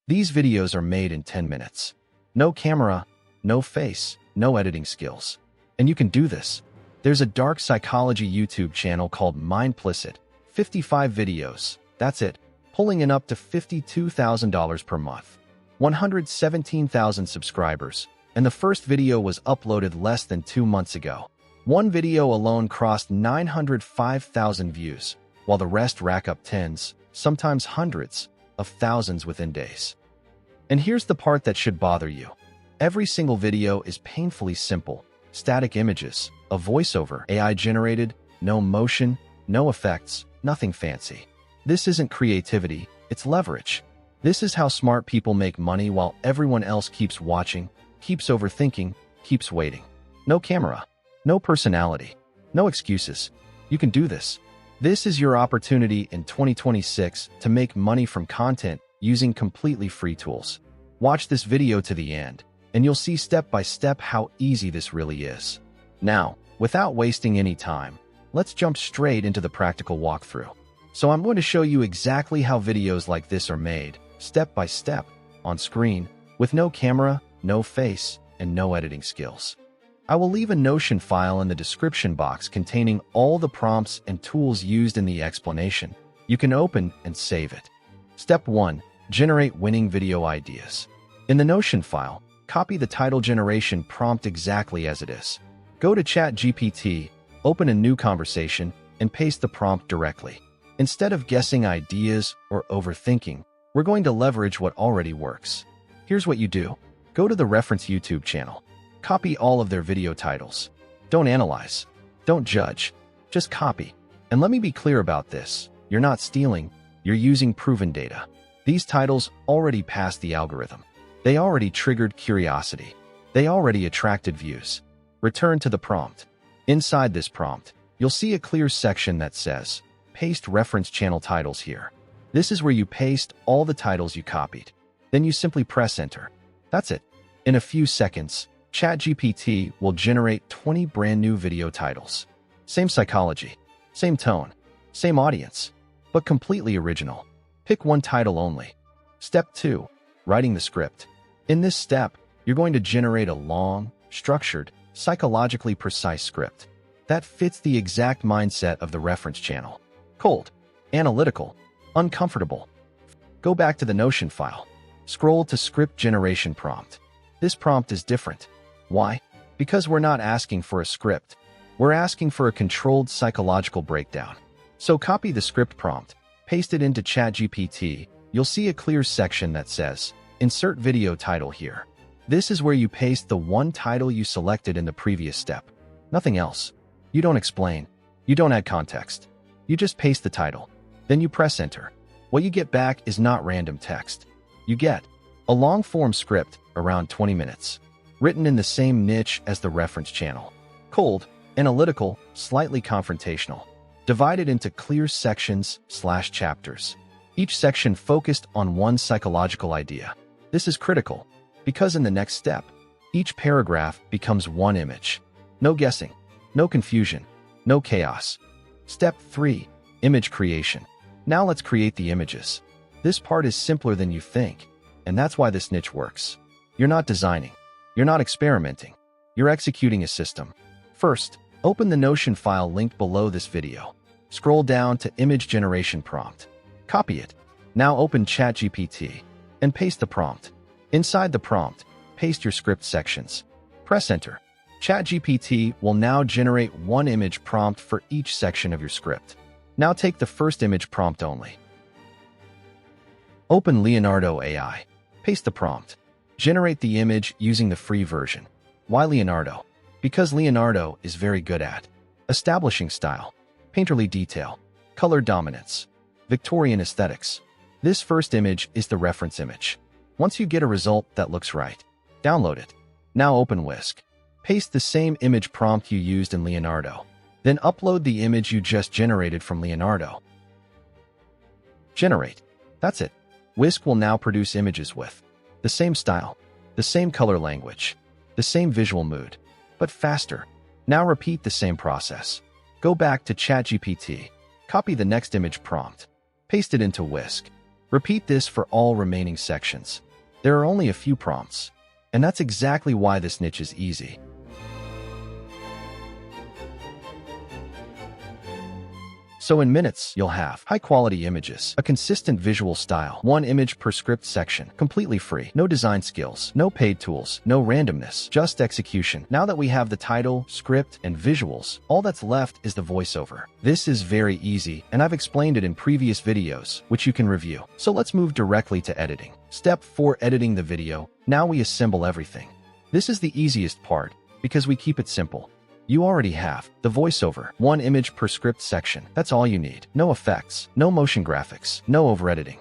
These videos are made in 10 minutes. No camera, no face, no editing skills. And you can do this. There's a dark psychology YouTube channel called Mindplicit. 55 videos. That's it. Pulling in up to $52,000 per month. 117,000 subscribers. And the first video was uploaded less than 2 months ago. One video alone crossed 905,000 views, while the rest rack up tens, sometimes hundreds, of thousands within days. And here's the part that should bother you. Every single video is painfully simple. Static images, a voiceover, AI-generated, no motion, no effects, nothing fancy. This isn't creativity, it's leverage. This is how smart people make money while everyone else keeps watching, keeps overthinking, keeps waiting. No camera, no personality, no excuses. You can do this. This is your opportunity in 2026 to make money from content using completely free tools. Watch this video to the end, and you'll see step by step how easy this really is. Now, without wasting any time, let's jump straight into the practical walkthrough. So I'm going to show you exactly how videos like this are made, step by step, on screen, with no camera, no face, and no editing skills. I will leave a Notion file in the description box containing all the prompts and tools used in the explanation. You can open and save it. Step 1. Generate winning video ideas. In the Notion file, copy the title generation prompt exactly as it is. Go to ChatGPT, open a new conversation, and paste the prompt directly. Instead of guessing ideas or overthinking, we're going to leverage what already works. Here's what you do. Go to the reference YouTube channel. Copy all of their video titles. Don't analyze. Don't judge. Just copy. And let me be clear about this. You're not stealing. You're using proven data. These titles already passed the algorithm. They already triggered curiosity. They already attracted views. Return to the prompt. Inside this prompt, you'll see a clear section that says, Paste reference channel titles here. This is where you paste all the titles you copied. Then you simply press enter. That's it. In a few seconds, ChatGPT will generate 20 brand new video titles. Same psychology, same tone, same audience, but completely original. Pick one title only. Step 2. Writing the script. In this step, you're going to generate a long, structured, psychologically precise script that fits the exact mindset of the reference channel. Cold, analytical, uncomfortable. Go back to the Notion file. Scroll to Script Generation Prompt. This prompt is different. Why? Because we're not asking for a script. We're asking for a controlled psychological breakdown. So copy the script prompt, paste it into ChatGPT. You'll see a clear section that says, Insert video title here. This is where you paste the one title you selected in the previous step. Nothing else. You don't explain. You don't add context. You just paste the title. Then you press enter. What you get back is not random text. You get a long-form script, around 20 minutes, written in the same niche as the reference channel. Cold, analytical, slightly confrontational. Divided into clear sections/chapters. Each section focused on one psychological idea. This is critical, because in the next step, each paragraph becomes one image. No guessing, no confusion, no chaos. Step 3. Image creation. Now let's create the images. This part is simpler than you think, and that's why this niche works. You're not designing. You're not experimenting. You're executing a system. First, open the Notion file linked below this video. Scroll down to Image Generation Prompt. Copy it. Now open ChatGPT and paste the prompt. Inside the prompt, paste your script sections. Press enter. ChatGPT will now generate one image prompt for each section of your script. Now take the first image prompt only. Open Leonardo AI. Paste the prompt. Generate the image using the free version. Why Leonardo? Because Leonardo is very good at establishing style, painterly detail, color dominance, Victorian aesthetics. This first image is the reference image. Once you get a result that looks right, download it. Now open Whisk. Paste the same image prompt you used in Leonardo. Then upload the image you just generated from Leonardo. Generate. That's it. Whisk will now produce images with the same style, the same color language, the same visual mood, but faster. Now repeat the same process. Go back to ChatGPT. Copy the next image prompt. Paste it into Whisk. Repeat this for all remaining sections. There are only a few prompts, and that's exactly why this niche is easy. So in minutes, you'll have high-quality images, a consistent visual style, one image per script section, completely free, no design skills, no paid tools, no randomness, just execution. Now that we have the title, script, and visuals, all that's left is the voiceover. This is very easy, and I've explained it in previous videos, which you can review. So let's move directly to editing. Step 4: editing the video. Now we assemble everything. This is the easiest part, because we keep it simple. You already have the voiceover, one image per script section. That's all you need. No effects, no motion graphics, no over-editing.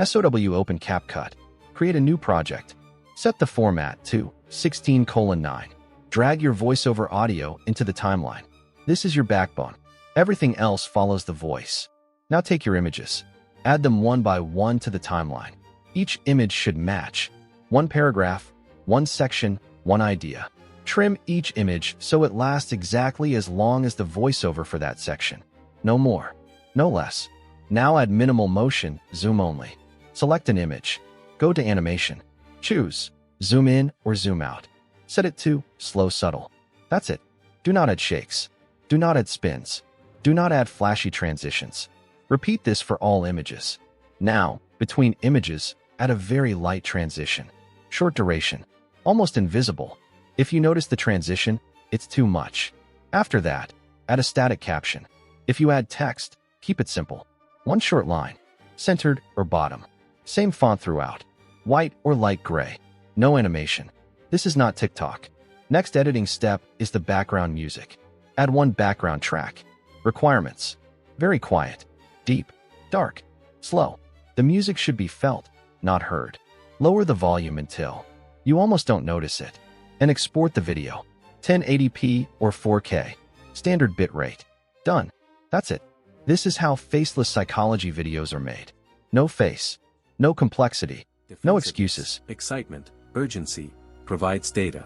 SOW open CapCut. Create a new project. Set the format to 16:9. Drag your voiceover audio into the timeline. This is your backbone. Everything else follows the voice. Now take your images. Add them one by one to the timeline. Each image should match. One paragraph, one section, one idea. Trim each image so it lasts exactly as long as the voiceover for that section. No more, no less. Now add minimal motion, zoom only. Select an image. Go to animation. Choose zoom in or zoom out. Set it to slow subtle. That's it. Do not add shakes. Do not add spins. Do not add flashy transitions. Repeat this for all images. Now, between images, add a very light transition. Short duration. Almost invisible. If you notice the transition, it's too much. After that, add a static caption. If you add text, keep it simple. One short line, centered or bottom. Same font throughout. White or light gray. No animation. This is not TikTok. Next editing step is the background music. Add one background track. Requirements: very quiet, deep, dark, slow. The music should be felt, not heard. Lower the volume until you almost don't notice it. And export the video. 1080p or 4K. Standard bitrate. Done. That's it. This is how faceless psychology videos are made. No face. No complexity. No excuses. Excitement, urgency, provides data.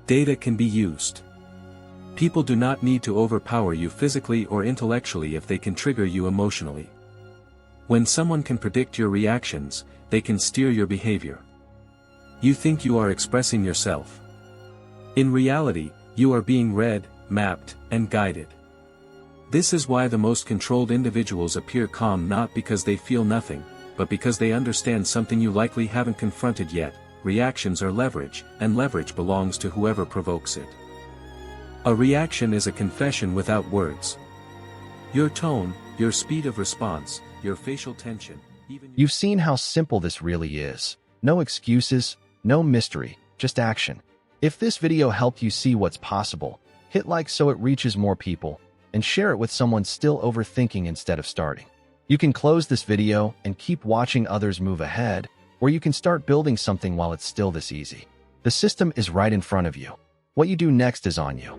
Data can be used. People do not need to overpower you physically or intellectually if they can trigger you emotionally. When someone can predict your reactions, they can steer your behavior. You think you are expressing yourself. In reality, you are being read, mapped, and guided. This is why the most controlled individuals appear calm, not because they feel nothing, but because they understand something you likely haven't confronted yet. Reactions are leverage, and leverage belongs to whoever provokes it. A reaction is a confession without words. Your tone, your speed of response, your facial tension, You've seen how simple this really is. No excuses, no mystery, just action. If this video helped you see what's possible, hit like so it reaches more people, and share it with someone still overthinking instead of starting. You can close this video and keep watching others move ahead, or you can start building something while it's still this easy. The system is right in front of you. What you do next is on you.